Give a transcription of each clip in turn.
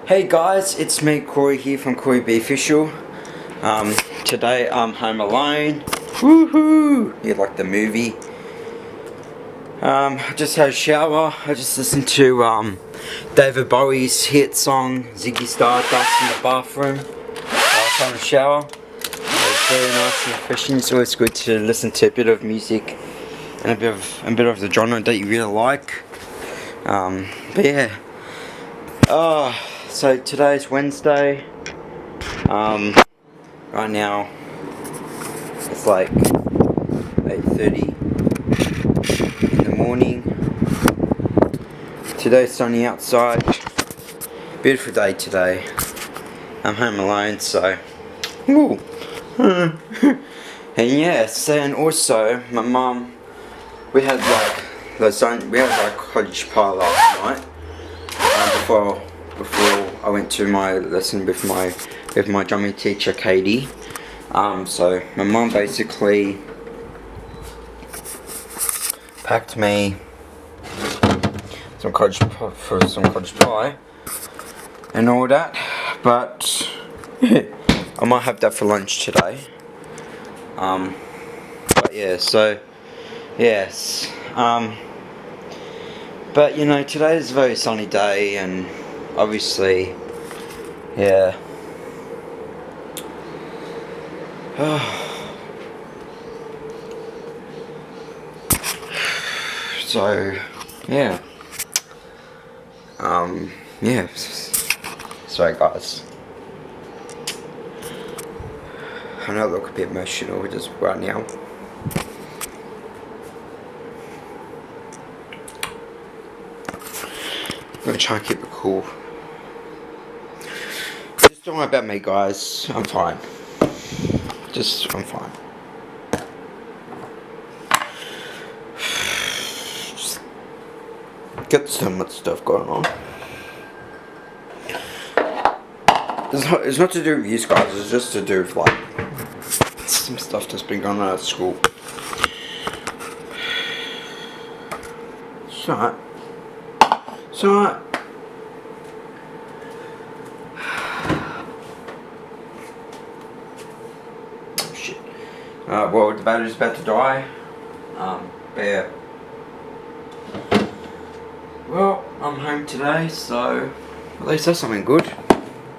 Hey guys, it's me Corey here from Corey B Official. Today I'm home alone. Woohoo! You like the movie? I just had a shower. I just listened to David Bowie's hit song Ziggy Stardust in the bathroom. I was having a shower. It was very nice and refreshing. It's always good to listen to a bit of music and a bit of the genre that you really like. But yeah. So today's Wednesday. Right now it's like 8:30 in the morning. Today's sunny outside. Beautiful day today. I'm home alone, so woo. And yes, and also my mum, we had like cottage pie last night. Before I went to my lesson with my drumming teacher Katie. So my mum basically packed me some cottage pie and all that, but I might have that for lunch today. But yeah, so yes. But you know, today is a very sunny day, and obviously, yeah. So, yeah. Yeah. Sorry, guys. I know I look a bit emotional just right now. I'm gonna try and keep it cool. Just don't worry about me, guys. I'm fine. I'm fine. Just got so much stuff going on. It's not to do with you guys. It's just to do with like some stuff that's been going on at school. So. Shit. Well, the battery's about to die. But yeah. Well, I'm home today, so at least that's something good,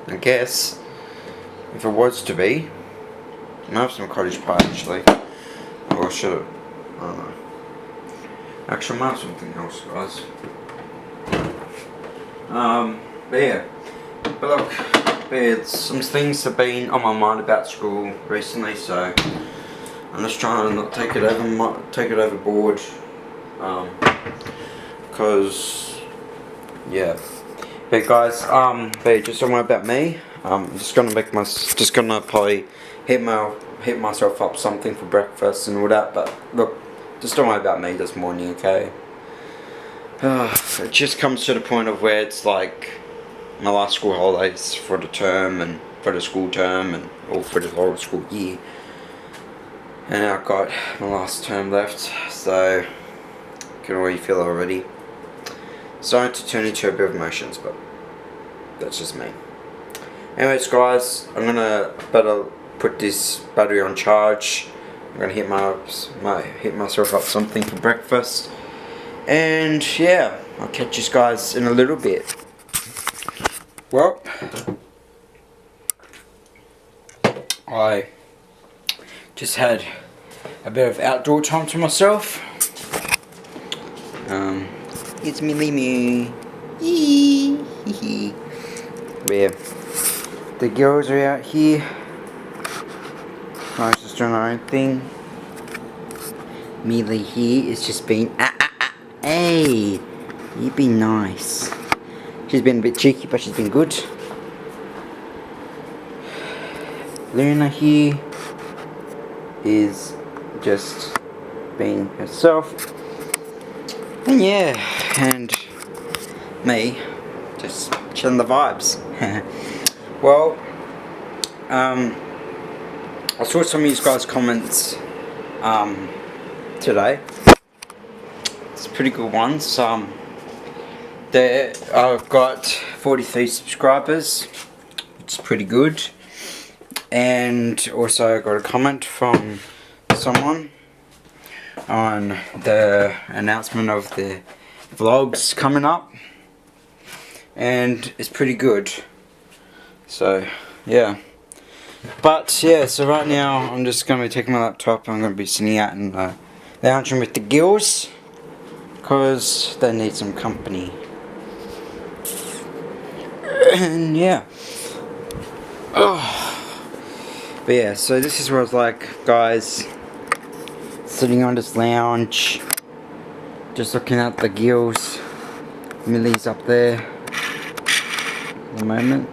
I guess. If it was to be. I might have some cottage pie actually. Or should it? I don't know. Actually, I might have something else, guys. But yeah. But look, some things have been on my mind about school recently, so I'm just trying to not take it overboard. Because yeah. But guys, but just don't worry about me. I'm just gonna probably hit myself up something for breakfast and all that. But look, just don't worry about me this morning, okay? It just comes to the point of where it's like my last school holidays for the term and for the school term and or for the whole school year, and I've got my last term left, so I can already feel it already. Starting to turn into a bit of emotions, but that's just me. Anyways, guys, I'm gonna better put this battery on charge. I'm gonna hit myself up something for breakfast. And yeah, I'll catch you guys in a little bit. Well, I just had a bit of outdoor time to myself. It's me, where the girls are out here. I was just doing our own thing. Millie here is just being hey, you be nice. She's been a bit cheeky, but she's been good. Luna here is just being herself. And yeah, and me just chilling the vibes. Well, I saw some of you guys' comments today. It's pretty good ones. There I've got 43 subscribers. It's pretty good. And also I got a comment from someone on the announcement of the vlogs coming up, and it's pretty good. So yeah, but yeah, so right now I'm just going to be taking my laptop and I'm going to be sitting out in the lounge room with the girls because they need some company. And yeah, but yeah, so this is what it's like, guys, sitting on this lounge, just looking at the girls. Millie's up there at the moment.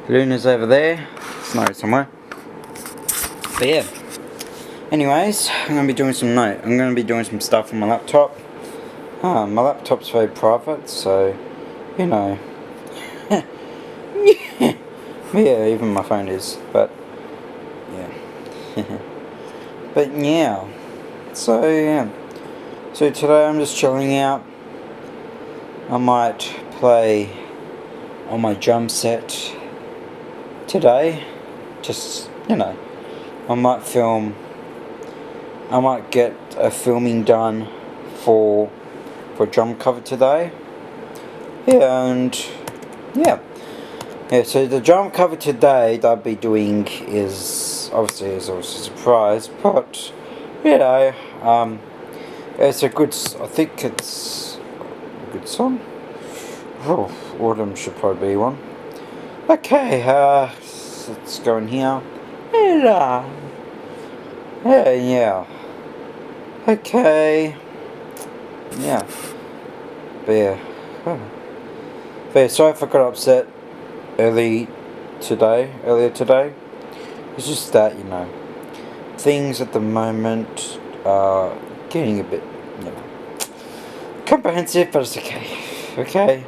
Luna's over there, snow somewhere. But yeah, anyways, I'm gonna be doing some stuff on my laptop. My laptop's very private, so you know. Yeah, even my phone is, but yeah. But yeah, so yeah, so today I'm just chilling out. I might play on my drum set today, just, you know, I might get a filming done for a drum cover today. Yeah, and yeah, so the drum cover today that I'll be doing is obviously a surprise, but you know, it's a good, I think it's a good song. Oh, Autumn should probably be one. Okay, let's go in here. Yeah. Okay. Yeah. But yeah. But yeah, sorry if I got upset earlier today. It's just that, you know, things at the moment are getting a bit, you know, comprehensive, but it's okay. Okay.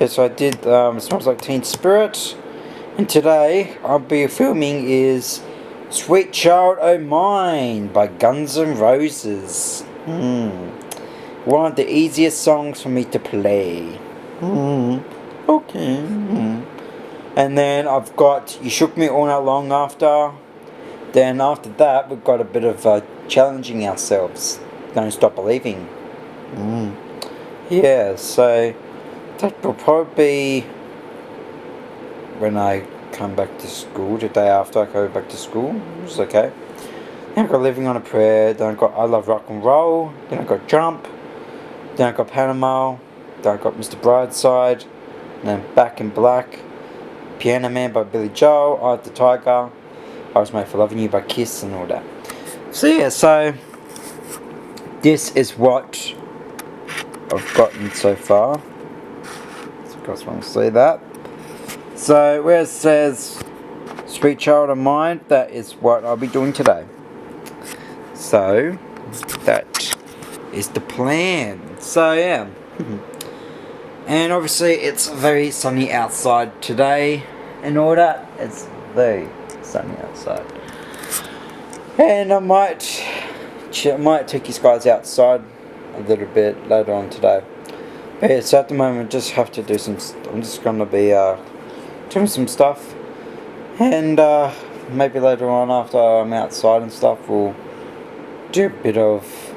So I did Smells Like Teen Spirit, and today I'll be filming is Sweet Child O' Mine by Guns N' Roses. One of the easiest songs for me to play. Okay. And then I've got You Shook Me All Night Long after. Then after that we've got a bit of challenging ourselves. Don't Stop Believing. Yeah, so that will probably be when I come back to school, the day after I go back to school, which is okay. Then I got Living on a Prayer, then I got I Love Rock and Roll, then I got Jump, then I got Panama, then I got Mr. Brightside, and then Back in Black, Piano Man by Billy Joel, Eye of the Tiger, I Was Made for Loving You by Kiss, and all that. So yeah, so this is what I've gotten so far. So you guys want to see that? So where it says Sweet Child O' Mine, that is what I'll be doing today. So that is the plan. So yeah. And obviously it's very sunny outside today and all that. It's very sunny outside. And I might take you guys outside a little bit later on today. But yeah, so at the moment just have to do I'm just gonna be doing some stuff, and maybe later on after I'm outside and stuff we'll do a bit of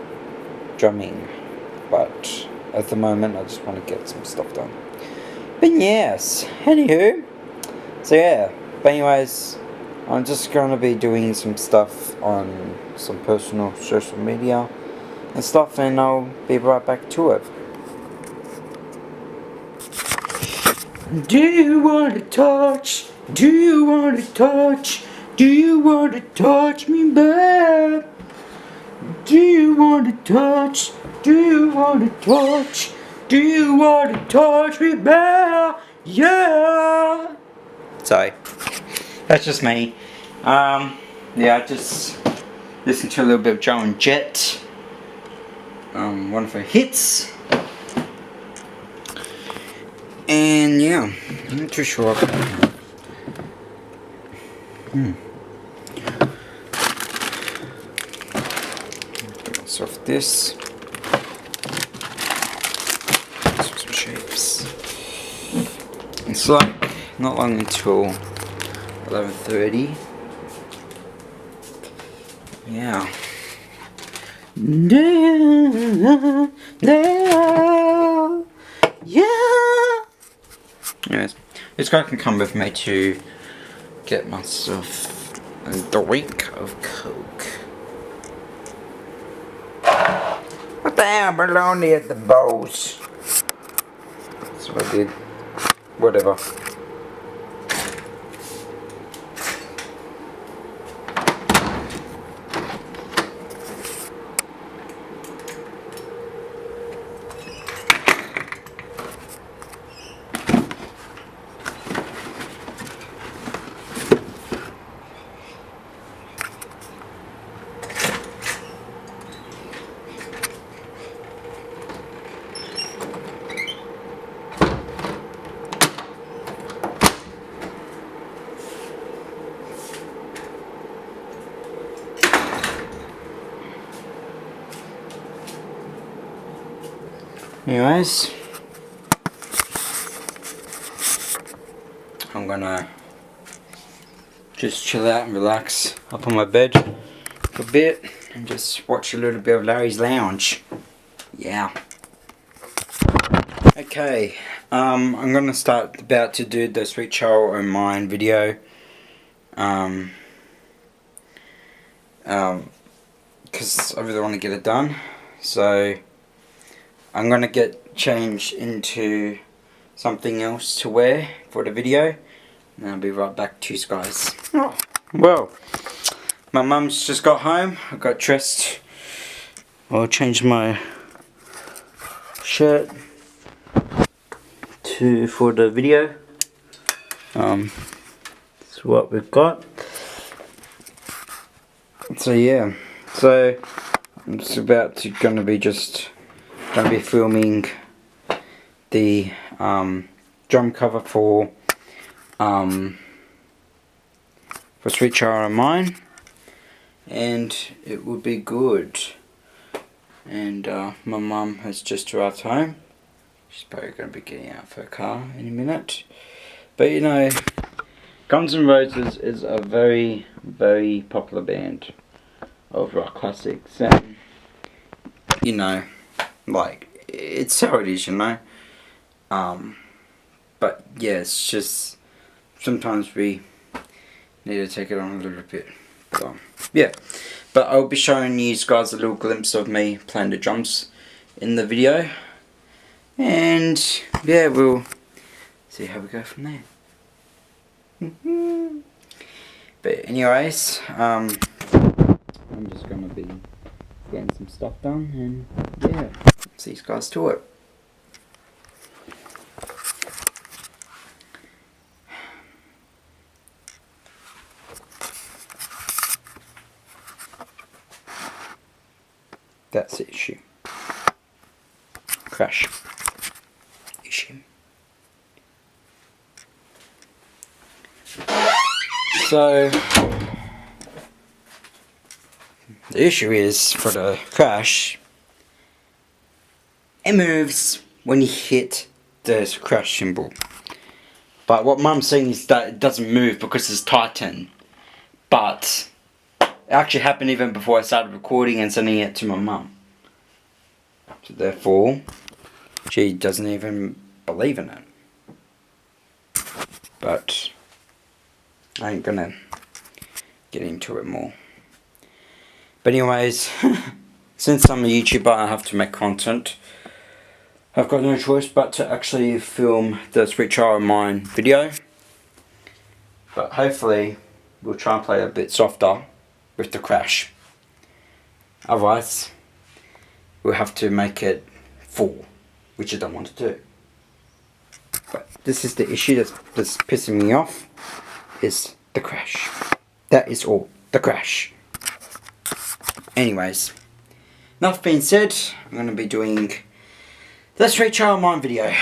drumming, but at the moment I just want to get some stuff done. But yes, anywho, so yeah, but anyways, I'm just going to be doing some stuff on some personal social media and stuff, and I'll be right back to it. Do you want to touch? Do you want to touch? Do you want to touch me back? Do you want to touch? Do you want to touch? Do you want to touch me back? Yeah. Sorry, that's just me. Yeah, I just listened to a little bit of Joan Jett. One of her hits. And yeah, I'm not too sure. Off this. It's like not long until 11:30. Yeah. Yeah. Anyways, this guy can come with me to get myself a drink of Coke. What the hell, baloney at the bowls? That's what I did. Whatever. Anyways, I'm gonna just chill out and relax up on my bed for a bit and just watch a little bit of Larry's Lounge. Yeah. Okay, I'm gonna start about to do the Sweet Child O' Mine video. Because I really want to get it done. So I'm gonna get changed into something else to wear for the video, and I'll be right back to you guys. Oh, well, my mum's just got home. I got dressed. I'll change my shirt for the video. That's what we've got. So yeah, so I'm just about to gonna be filming the drum cover for Sweet Child O' Mine, and it will be good. And my mum has just arrived home. She's probably going to be getting out of her car in a minute. But you know, Guns N' Roses is a very, very popular band of rock classics, and you know, like, it's how it is, you know. But yeah, it's just sometimes we need to take it on a little bit. So yeah, but I'll be showing you guys a little glimpse of me playing the drums in the video, and yeah, we'll see how we go from there. But anyways, I'm just gonna be getting some stuff done, and yeah, see you guys to it. That's the issue. Crash. Issue. So the issue is, for the crash, it moves when you hit the crash symbol. But what Mum's saying is that it doesn't move because it's tightened. But it actually happened even before I started recording and sending it to my mum. So therefore, she doesn't even believe in it. But I ain't gonna get into it more. But anyways, since I'm a YouTuber, I have to make content. I've got no choice but to actually film the Sweet Child O' Mine video. But hopefully, we'll try and play a bit softer with the crash. Otherwise, we'll have to make it full, which I don't want to do. But this is the issue that's pissing me off, is the crash. That is all, the crash. Anyways, enough being said, I'm going to be doing the Sweet Child O' Mine video.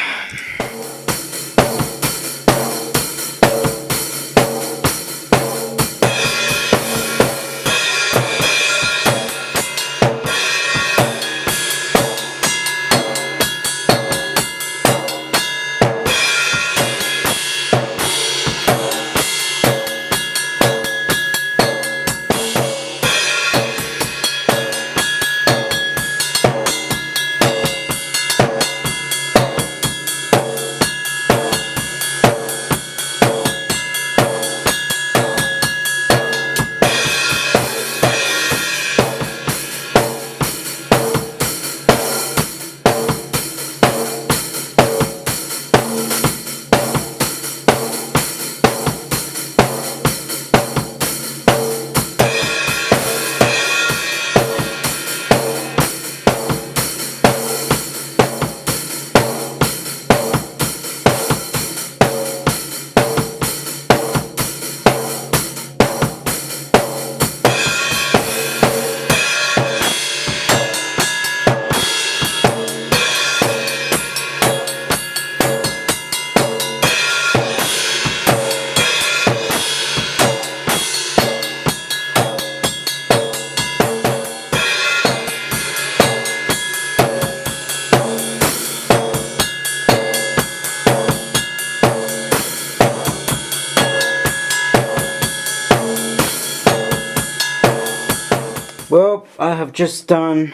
just done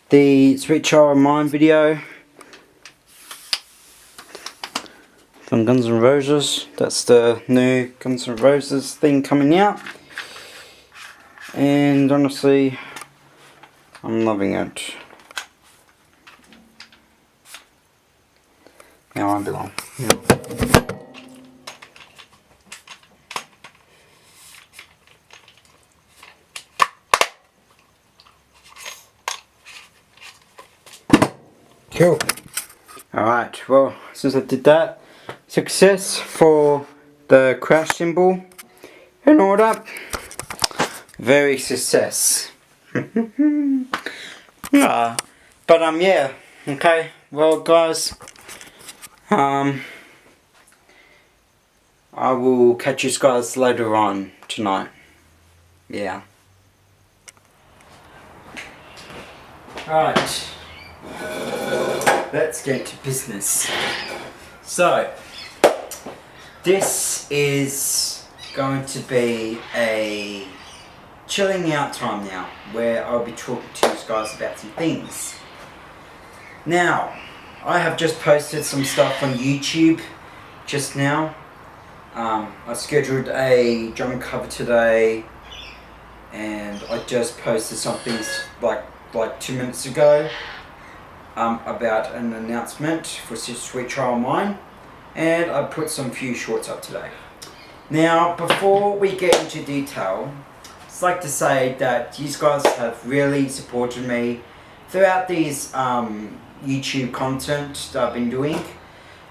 the Sweet Child O' Mine video from Guns N' Roses. That's the new Guns N' Roses thing coming out, and honestly, I'm loving it. Now I belong. Yeah. Cool. Alright, well, since I did that, success for the crash symbol and all that. Very success. Yeah. But yeah. Okay. Well, guys, I will catch you guys later on tonight. Yeah. Alright. Let's get to business. So, this is going to be a chilling out time now, where I'll be talking to you guys about some things. Now, I have just posted some stuff on YouTube just now. I scheduled a drum cover today, and I just posted something like 2 minutes ago about an announcement for Sweet Child O' Mine, and I put some few shorts up today. Now, before we get into detail, I'd like to say that you guys have really supported me throughout these YouTube content that I've been doing.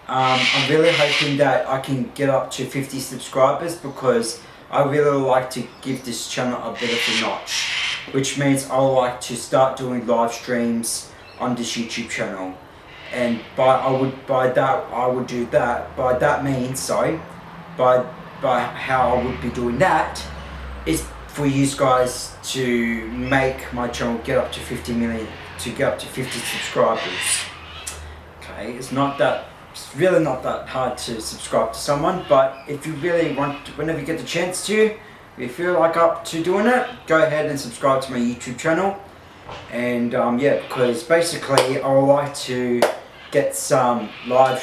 I'm really hoping that I can get up to 50 subscribers, because I really like to give this channel a bit of a notch, which means I like to start doing live streams on this YouTube channel. And by how I would be doing that is for you guys to make my channel get up to 50 million, to get up to 50 subscribers. Okay, it's really not that hard to subscribe to someone, but if you really want to, whenever you get the chance to, if you feel like up to doing it, go ahead and subscribe to my YouTube channel. And yeah, because basically I would like to get some live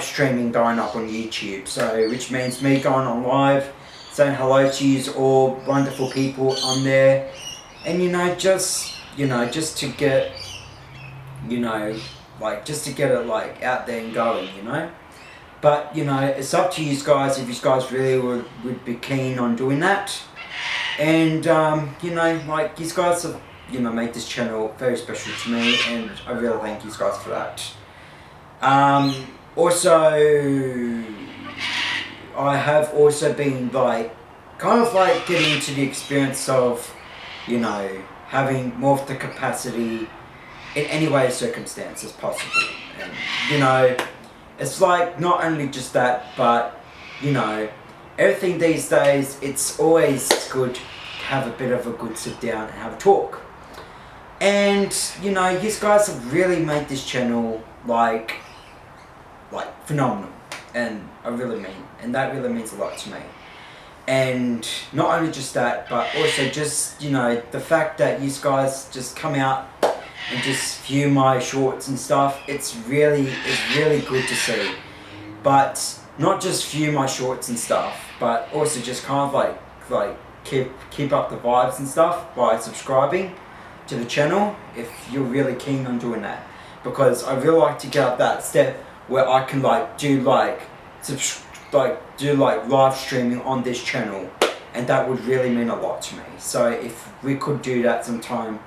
streaming going up on YouTube, so which means me going on live, saying hello to you all wonderful people on there, and just to get just to get it out there and going, but it's up to you guys if you guys really would be keen on doing that. And you guys have made this channel very special to me, and I really thank you guys for that. Also, I have also been getting into the experience of having more of the capacity in any way circumstance as possible. And it's not only just that, but everything these days, it's always good to have a bit of a good sit down and have a talk. And you guys have really made this channel phenomenal, and that really means a lot to me. And not only just that, but also just the fact that you guys just come out and just view my shorts and stuff. It's really good to see. But not just view my shorts and stuff, but also just kind of keep up the vibes and stuff by subscribing to the channel if you're really keen on doing that, because I really like to get up that step where I can do live streaming on this channel, and that would really mean a lot to me. So if we could do that sometime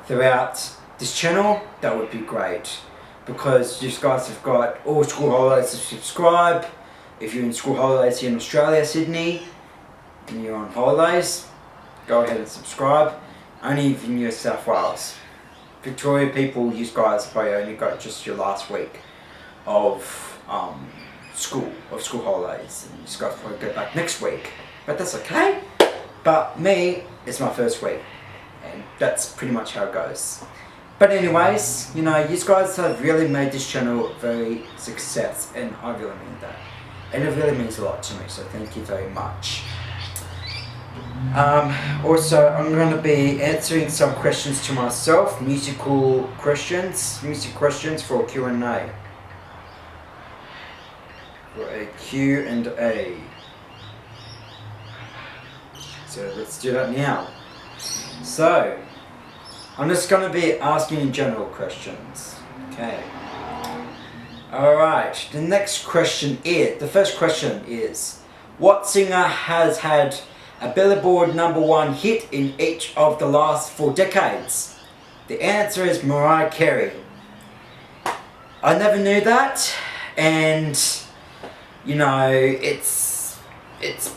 throughout this channel, that would be great, because you guys have got all school holidays to subscribe. If you're in school holidays here in Australia, Sydney, and you're on holidays, go ahead and subscribe. Only in New South Wales. Victoria people, you guys probably only got just your last week of school holidays, and you guys probably go back next week, but that's okay. But me, it's my first week, and that's pretty much how it goes. But anyways, you guys have really made this channel very success, and I really mean that, and it really means a lot to me, so thank you very much. Also, I'm going to be answering some questions to myself, music questions for Q&A. For a Q&A. So let's do that now. So, I'm just going to be asking you general questions. Okay. Alright, the first question is, what singer has had a Billboard #1 hit in each of the last 4 decades? The answer is Mariah Carey. I never knew that, and you know, it's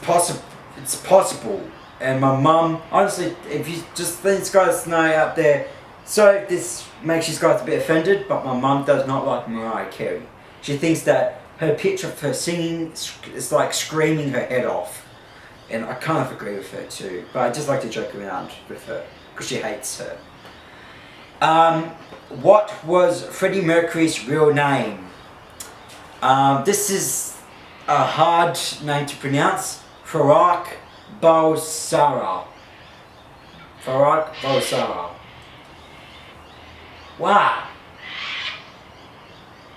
possible. It's possible. And my mum, honestly, if you just these guys know out there, so this makes you guys a bit offended, but my mum does not like Mariah Carey. She thinks that her pitch of her singing is like screaming her head off. And I kind of agree with her too, but I just like to joke around with her because she hates her. What was Freddie Mercury's real name? This is a hard name to pronounce. Farrokh Bulsara. Farrokh Bulsara. Wow.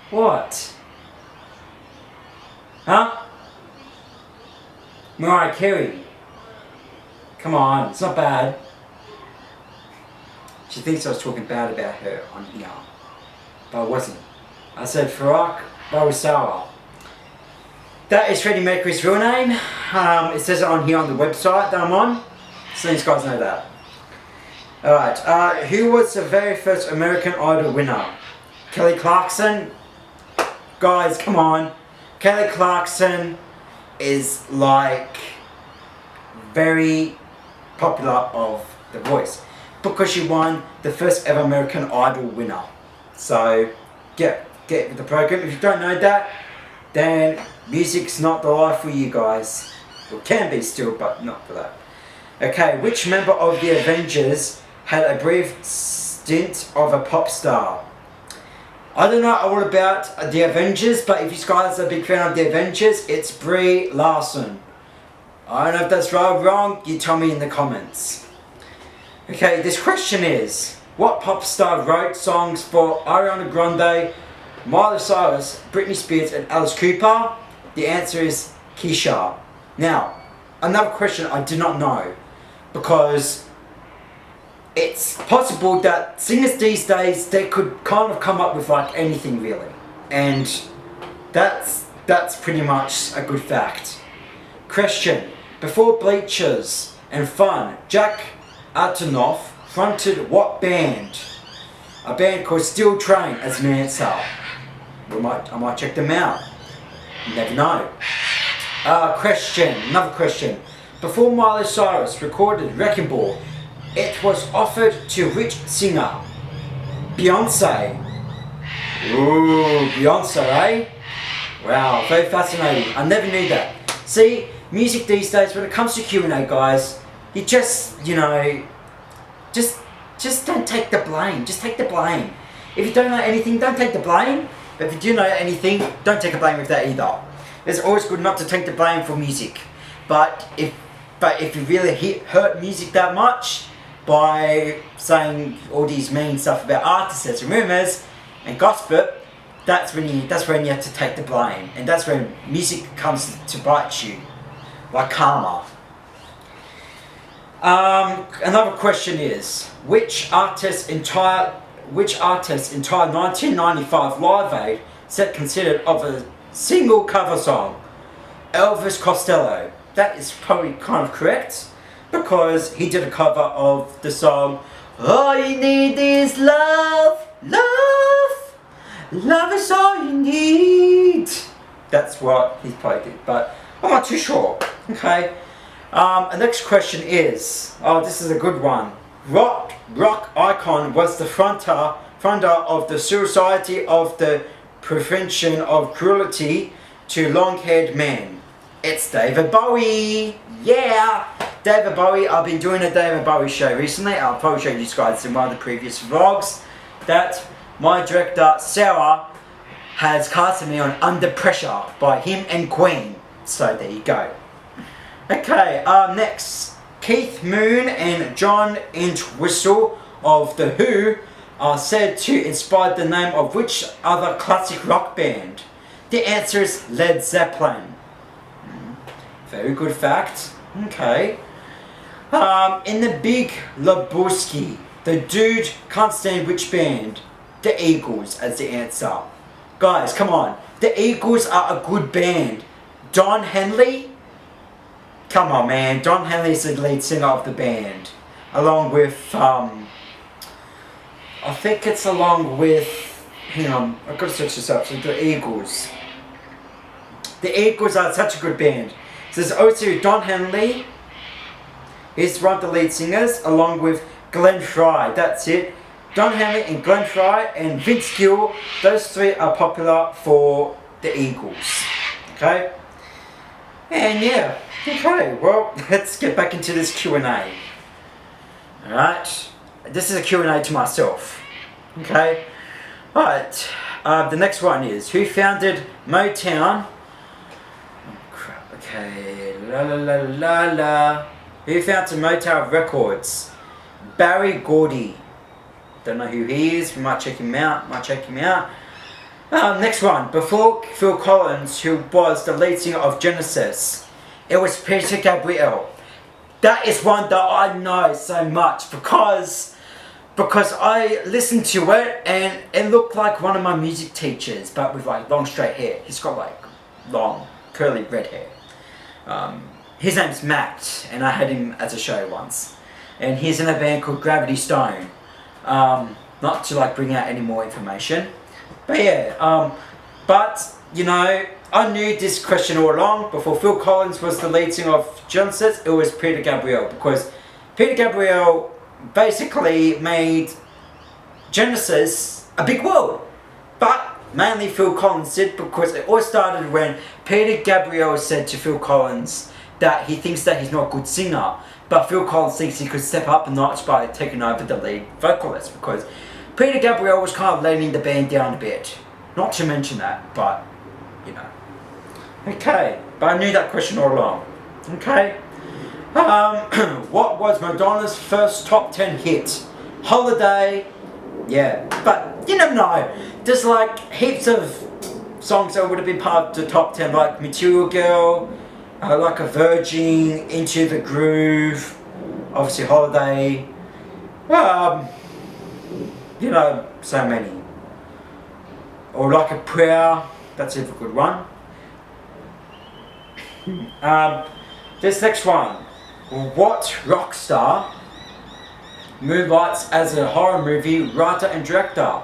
What? Huh? Mariah Carey. Come on, it's not bad. She thinks I was talking bad about her on here, but I wasn't. I said Farrokh Bulsara. That is Freddie Mercury's real name. It says it on here on the website that I'm on, so these guys know that. Alright, who was the very first American Idol winner? Kelly Clarkson. Guys, come on. Kelly Clarkson is like very popular of The Voice because she won the first ever American Idol winner. So get with the program. If you don't know that, then music's not the life for you guys. It can be still, but not for that. Okay, which member of the Avengers had a brief stint of a pop star? I don't know all about the Avengers, but if you guys are a big fan of the Avengers, it's Brie Larson. I don't know if that's right or wrong, you tell me in the comments. Okay, this question is, what pop star wrote songs for Ariana Grande, Miley Cyrus, Britney Spears and Alice Cooper? The answer is Keisha. Now, another question I do not know, because it's possible that singers these days, they could kind of come up with like anything really. And that's pretty much a good fact. Question. Before Bleachers and Fun, Jack Antonoff fronted what band? A band called Steel Train as an answer. I might check them out. You never know. Another question. Before Miley Cyrus recorded Wrecking Ball, it was offered to which singer? Beyonce. Ooh, Beyonce, eh? Wow, very fascinating. I never knew that. See, music these days, when it comes to Q&A, guys, you just, you know, just don't take the blame. Just take the blame. If you don't know anything, don't take the blame. But if you do know anything, don't take the blame with that either. It's always good not to take the blame for music. But if you really hurt music that much by saying all these mean stuff about artists and rumours and gossip, that's when you have to take the blame, and that's when music comes to bite you, like karma. Another question is, which artist's entire 1995 Live Aid set considered of a single cover song? Elvis Costello. That is probably kind of correct, because he did a cover of the song All You Need Is Love, Love, Love Is All You Need. That's what he probably did, but I'm not too sure. Okay. The next question is, this is a good one. Rock icon was the fronter of the Society of the Prevention of Cruelty to Long-Haired Men. It's David Bowie. Yeah, David Bowie. I've been doing a David Bowie show recently. I'll probably show you guys in one of the previous vlogs that my director Sarah has casted me on Under Pressure by him and Queen. So there you go. Okay, next Keith Moon and John Entwistle of The Who are said to inspire the name of which other classic rock band? The answer is Led Zeppelin. Very good fact. Okay. In The Big Lebowski, the dude can't stand which band? The Eagles as the answer. Guys, come on. The Eagles are a good band. Don Henley? Come on, man. Don Henley's the lead singer of the band. Along with, I think it's along with, hang on, I've got to search this up. So the Eagles. The Eagles are such a good band. So there's also Don Henley. He's one of the lead singers, along with Glenn Frey. That's it. Don Henley and Glenn Frey and Vince Gill. Those three are popular for the Eagles. Okay? And yeah. Okay, well, let's get back into this Q&A. Alright. This is a Q&A to myself. Okay? Alright. The next one is, who founded Motown? Oh crap. Okay. La la la la la. Who founded Motown Records? Barry Gordy. Don't know who he is. We might check him out. Next one. Before Phil Collins, who was the lead singer of Genesis, it was Peter Gabriel. That is one that I know so much because I listened to it and it looked like one of my music teachers, but with like long straight hair. He's got like long curly red hair. His name's Matt, and I had him as a show once. And he's in a band called Gravity Stone. Not to like bring out any more information, but yeah. But you know, I knew this question all along. Before Phil Collins was the lead singer of Genesis, it was Peter Gabriel, because Peter Gabriel basically made Genesis a big world. But mainly Phil Collins did, because it all started when Peter Gabriel said to Phil Collins that he thinks that he's not a good singer, but Phil Collins thinks he could step up a notch by taking over the lead vocalist, because Peter Gabriel was kind of letting the band down a bit. Not to mention that, but you know. Okay, but I knew that question all along. Okay. What was Madonna's first top 10 hit? Holiday. Yeah, but you never know. There's like heaps of songs that would have been part of the top 10, like Material Girl, Like a Virgin, Into the Groove, obviously Holiday. You know, so many. Or Like a Prayer, that's a good one. This next one. What rock star moonlights as a horror movie writer and director?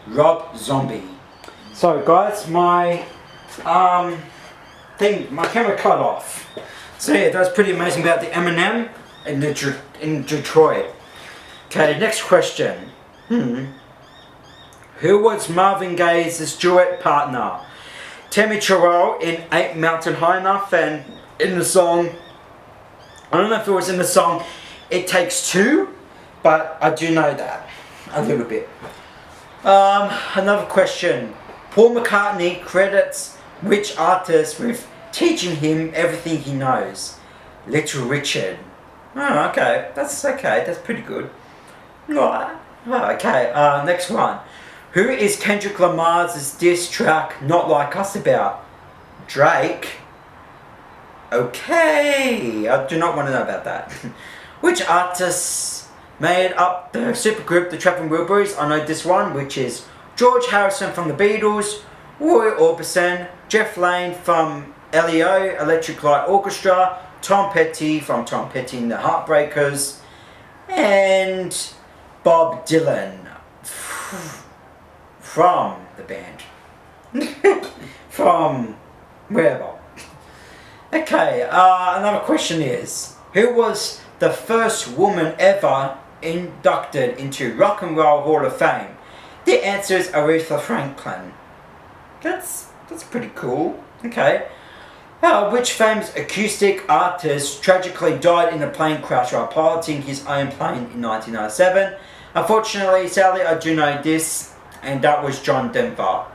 Rob Zombie. So guys, my camera cut off. So yeah, that's pretty amazing about the Eminem in Detroit. Okay, next question. Who was Marvin Gaye's duet partner? Tammy Terrell in 8 Mountain High Enough, and in the song, I don't know if it was in the song It Takes Two, but I do know that a little bit. Another question. Paul McCartney credits which artist with teaching him everything he knows? Little Richard. Oh, okay. That's pretty good. Oh, okay. Next one. Who is Kendrick Lamar's diss track Not Like Us about? Drake. Okay. I do not want to know about that. Which artists made up the supergroup The Traveling Wilburys? I know this one, which is George Harrison from the Beatles, Roy Orbison, Jeff Lane from LEO, Electric Light Orchestra, Tom Petty from Tom Petty and the Heartbreakers, and Bob Dylan from the band. From wherever. Okay, another question is, who was the first woman ever inducted into Rock and Roll Hall of Fame? The answer is Aretha Franklin. That's pretty cool. Okay. Which famous acoustic artist tragically died in a plane crash while piloting his own plane in 1997? Unfortunately, sadly, I do know this, and that was John Denver.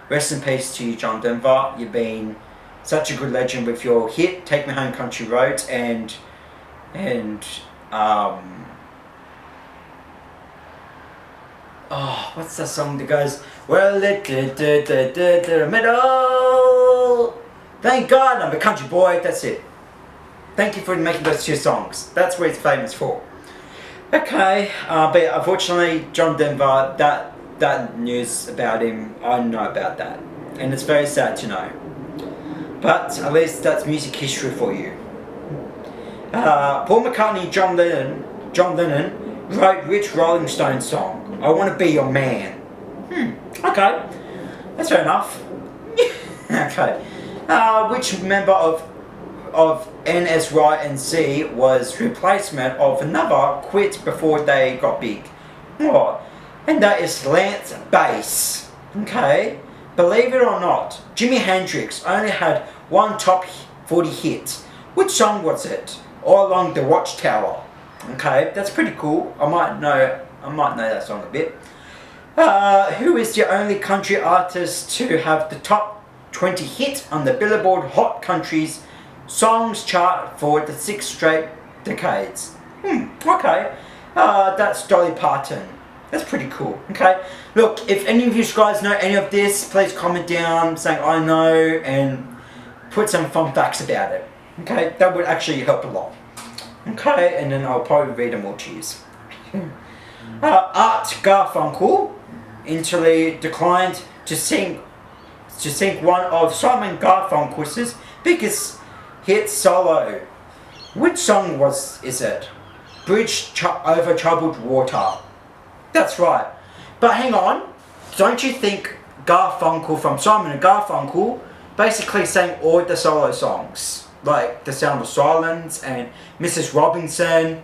Rest in peace to you, John Denver. You've been such a good legend with your hit, Take Me Home Country Roads, and and oh, what's that song that goes, well, the middle. Thank God I'm a country boy. That's it. Thank you for making those two songs. That's what it's famous for. Okay, but unfortunately, John Denver, that news about him, I know about that, and it's very sad to know. But at least that's music history for you. Paul McCartney and John Lennon wrote which Rolling Stones song? I Want to Be Your Man. Okay, that's fair enough. Okay, which member of NSYNC was replacement of another quit before they got big? Oh, and that is Lance Bass. Okay, believe it or not, Jimi Hendrix only had one top 40 hit. Which song was it? All Along the Watchtower. Okay, that's pretty cool. I might know that song a bit. Who is the only country artist to have the top 20 hit on the Billboard Hot Countries Songs chart for the 6 straight decades? Okay. That's Dolly Parton. That's pretty cool. Okay. Look, if any of you guys know any of this, please comment down saying I know and put some fun facts about it. Okay, that would actually help a lot. Okay, and then I'll probably read them all to you. Art Garfunkel eventually declined to sing one of Simon Garfunkel's biggest hit solo. Which song is it? Bridge Over Troubled Water. That's right. But hang on, don't you think Garfunkel from Simon and Garfunkel basically sang all the solo songs? Like The Sound of Silence and Mrs. Robinson,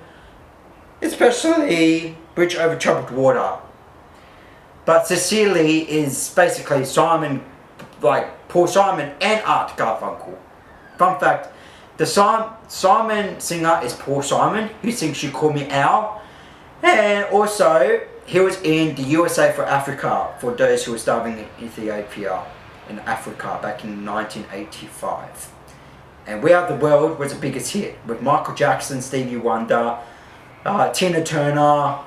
especially Bridge Over Troubled Water. But Cecily is basically Simon, like Paul Simon and Art Garfunkel. Fun fact, the Simon singer is Paul Simon, who sings You Call Me Al. And also, he was in the USA for Africa, for those who were starving in Ethiopia, in Africa, back in 1985. And We Are the World was the biggest hit, with Michael Jackson, Stevie Wonder, Tina Turner,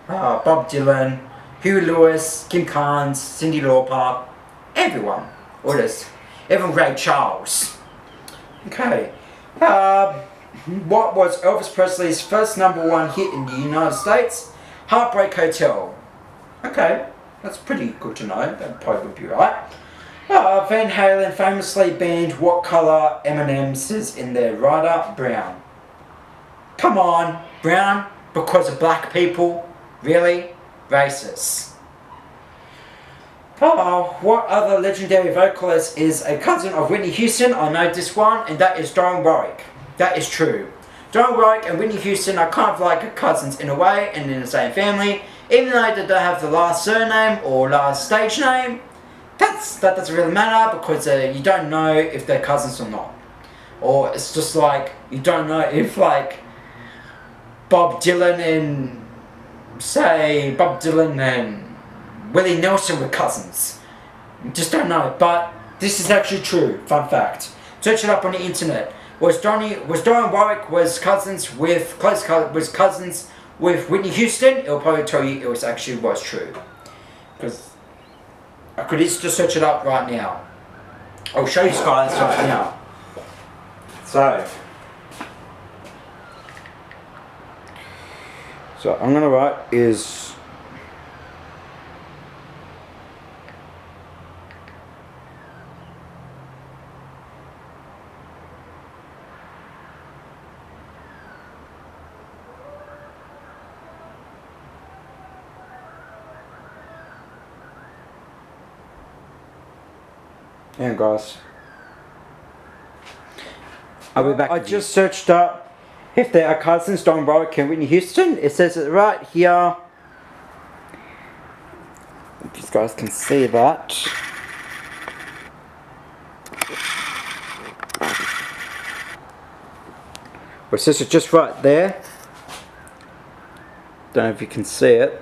Bob Dylan, Huey Lewis, Kim Carnes, Cyndi Lauper, everyone. All this. Even Ray Charles. Okay. What was Elvis Presley's first #1 hit in the United States? Heartbreak Hotel. Okay, that's pretty good to know. That probably would be right. Van Halen famously banned what colour M&M's is in their rider? Brown. Come on, brown because of black people? Really? Racist. What other legendary vocalist is a cousin of Whitney Houston? I know this one, and that is Dionne Warwick. That is true. Dionne Warwick and Whitney Houston are kind of like cousins in a way, and in the same family. Even though they don't have the last surname or last stage name, that doesn't really matter because you don't know if they're cousins or not. Or it's just like you don't know if like Bob Dylan and Willie Nelson were cousins. You just don't know. But this is actually true. Fun fact. Search it up on the internet. Was Dionne Warwick cousins with Whitney Houston? It'll probably tell you it was true. Because I could just search it up right now. I'll show you guys right now. So I'm gonna write is and guys, I'll be back. I just searched up if they are cousins, Dionne Warwick and Whitney Houston. It says it right here. If you guys can see that. Well, it says it just right there. Don't know if you can see it,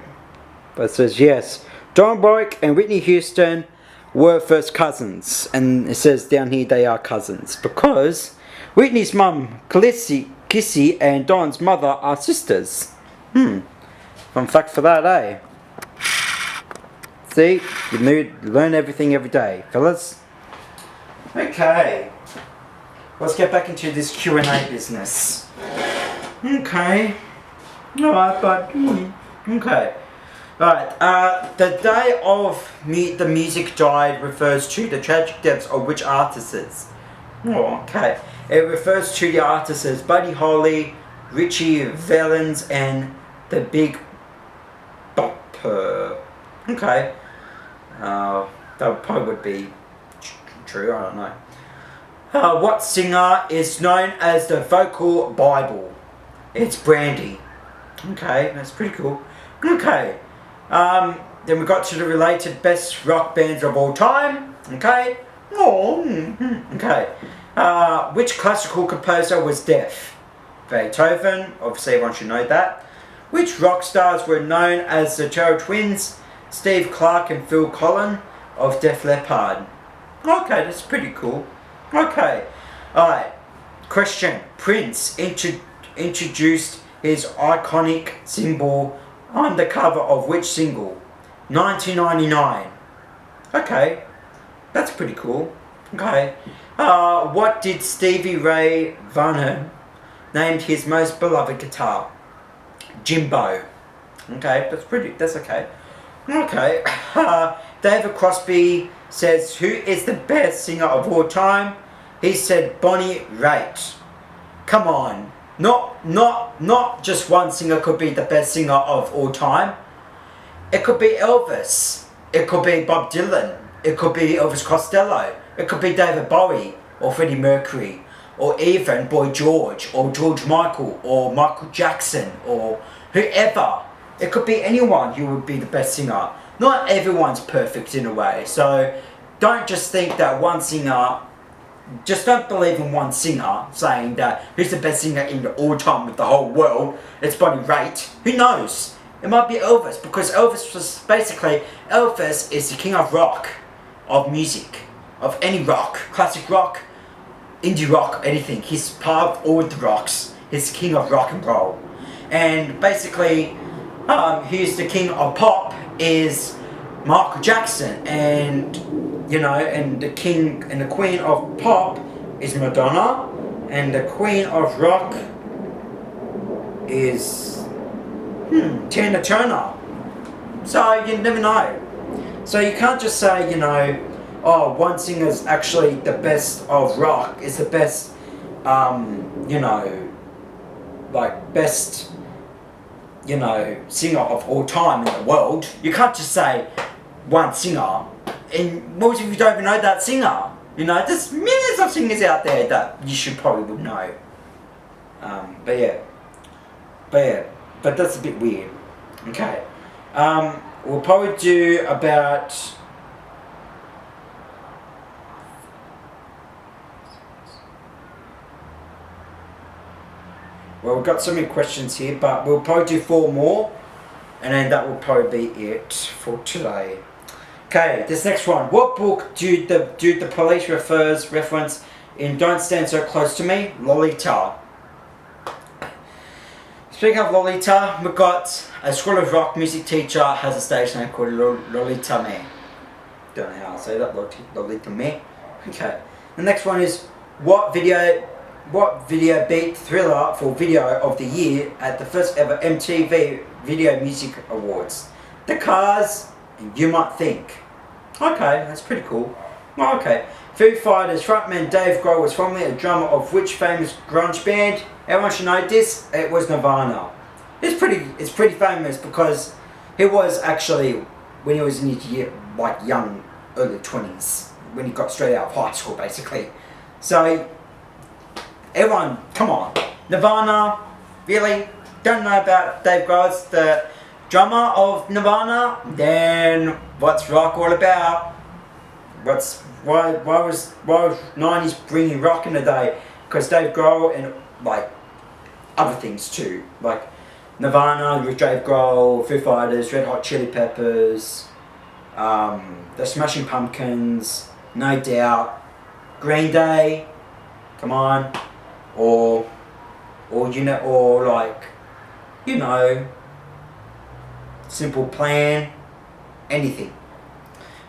but it says yes. Dionne Warwick and Whitney Houston were first cousins, and it says down here they are cousins because Whitney's mum, Khaleesi Kissy and Don's mother are sisters. Fun fact for that, eh? See, you learn everything every day, fellas. Okay, let's get back into this Q&A business. Okay, alright, but okay. Alright, the day of the music died refers to the tragic deaths of which artists? Oh, okay. It refers to the artists Buddy Holly, Richie Valens, and the Big Bopper. Okay. That probably would be true, I don't know. What singer is known as the vocal Bible? It's Brandy. Okay, that's pretty cool. Okay. Then we got to the related best rock bands of all time. Okay. Okay. Which classical composer was deaf? Beethoven. Obviously, everyone should know that. Which rock stars were known as the Terrell Twins? Steve Clark and Phil Collins of Def Leppard. Okay, that's pretty cool. Okay. Alright. Question. Prince introduced his iconic symbol on the cover of which single? 1999. Okay. That's pretty cool. Okay. What did Stevie Ray Vaughan named his most beloved guitar? Jimbo. Okay, that's okay. Okay. David Crosby says, who is the best singer of all time? He said Bonnie Raitt. Come on. Not just one singer could be the best singer of all time. It could be Elvis. It could be Bob Dylan. It could be Elvis Costello. It could be David Bowie or Freddie Mercury or even Boy George or George Michael or Michael Jackson or whoever. It could be anyone who would be the best singer. Not everyone's perfect in a way, so don't just think that one singer, just don't believe in one singer saying that who's the best singer in all time with the whole world. It's Bonnie Raitt. Who knows? It might be Elvis, because Elvis is the king of rock, of music, of any rock, classic rock, indie rock, anything. He's part of all the rocks. He's king of rock and roll. And basically, he's the king of pop is Michael Jackson, and and the king and the queen of pop is Madonna, and the queen of rock is Tina Turner. So you never know. So you can't just say one singer's actually the best of rock, is the best best singer of all time in the world. You can't just say one singer, and most of you don't even know that singer. There's millions of singers out there that you should probably would know. But that's a bit weird. Okay. We'll probably do about well, we've got so many questions here, but we'll probably do 4 more, and then that will probably be it for today. Okay, this next one. What book do the police reference in Don't Stand So Close to Me? Lolita. Speaking of Lolita, we've got a School of Rock music teacher has a stage name called Lolita Me. Don't know how I say that, Lolita Me. Okay. The next one is what video beat Thriller for Video of the Year at the first ever MTV Video Music Awards? The Cars and You Might Think. Okay, that's pretty cool. Oh, okay. Foo Fighters frontman Dave Grohl was formerly a drummer of which famous grunge band? Everyone should know this. It was Nirvana. It's pretty famous because he was actually, when he was in his young early 20s, when he got straight out of high school basically. So everyone, come on. Nirvana, really? Don't know about Dave Grohl, the drummer of Nirvana? Then what's rock all about? Why was 90s bringing rock in the day? Because Dave Grohl and other things too, like Nirvana with Dave Grohl, Foo Fighters, Red Hot Chili Peppers, the Smashing Pumpkins, No Doubt, Green Day, come on, or or or like, simple plan, anything.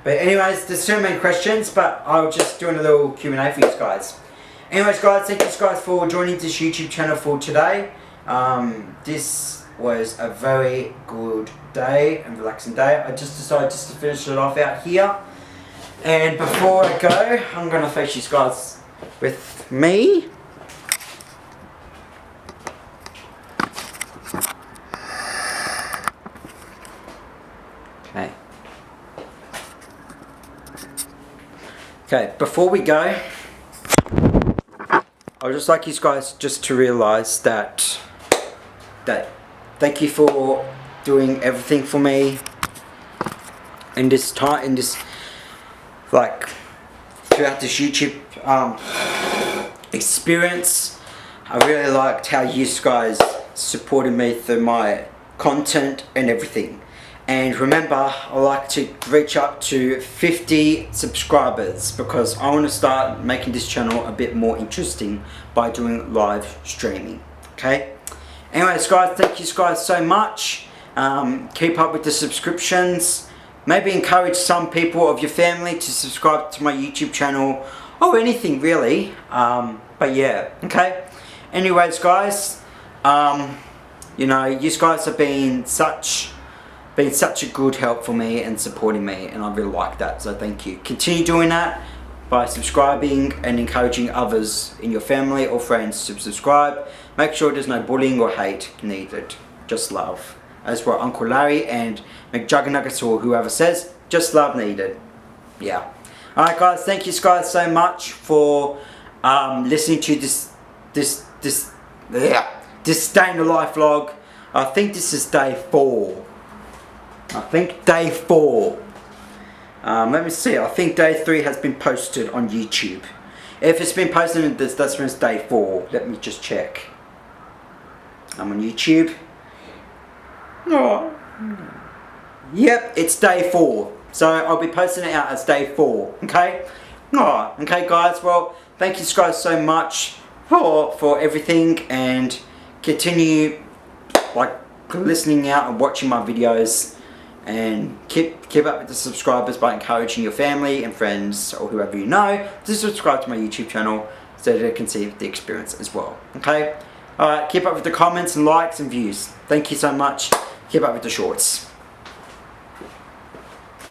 But anyways, there's so many questions, but I'll just do a little Q&A for you guys. Anyways guys, thank you guys for joining this YouTube channel for today. This was a very good day and relaxing day. I just decided to finish it off out here. And before I go, I'm going to face you guys with me. Okay, before we go, I would just like you guys just to realise that thank you for doing everything for me in this time, like throughout this YouTube experience. I really liked how you guys supported me through my content and everything. And remember, I like to reach up to 50 subscribers because I want to start making this channel a bit more interesting by doing live streaming. Okay? Anyways guys, thank you guys so much. Keep up with the subscriptions. Maybe encourage some people of your family to subscribe to my YouTube channel or anything really. But yeah, okay? Anyways guys, you guys have been such a good help for me and supporting me, and I really like that, so thank you. Continue doing that by subscribing and encouraging others in your family or friends to subscribe. Make sure there's no bullying or hate needed, just love. As for Uncle Larry and McJuggernuggets or whoever says, just love needed. Yeah. Alright guys, thank you guys so much for listening to this day in the life vlog. I think this is day 4. Day 4. Let me see. I think day 3 has been posted on YouTube. If it's been posted, that's when it's day 4. Let me just check. I'm on YouTube. Oh. Yep, it's day 4. So I'll be posting it out as day 4. Okay? Oh, okay guys. Well, thank you guys so much for everything, and continue like listening out and watching my videos. And keep up with the subscribers by encouraging your family and friends or whoever you know to subscribe to my YouTube channel so that they can see the experience as well. Okay? Alright, keep up with the comments and likes and views. Thank you so much. Keep up with the shorts.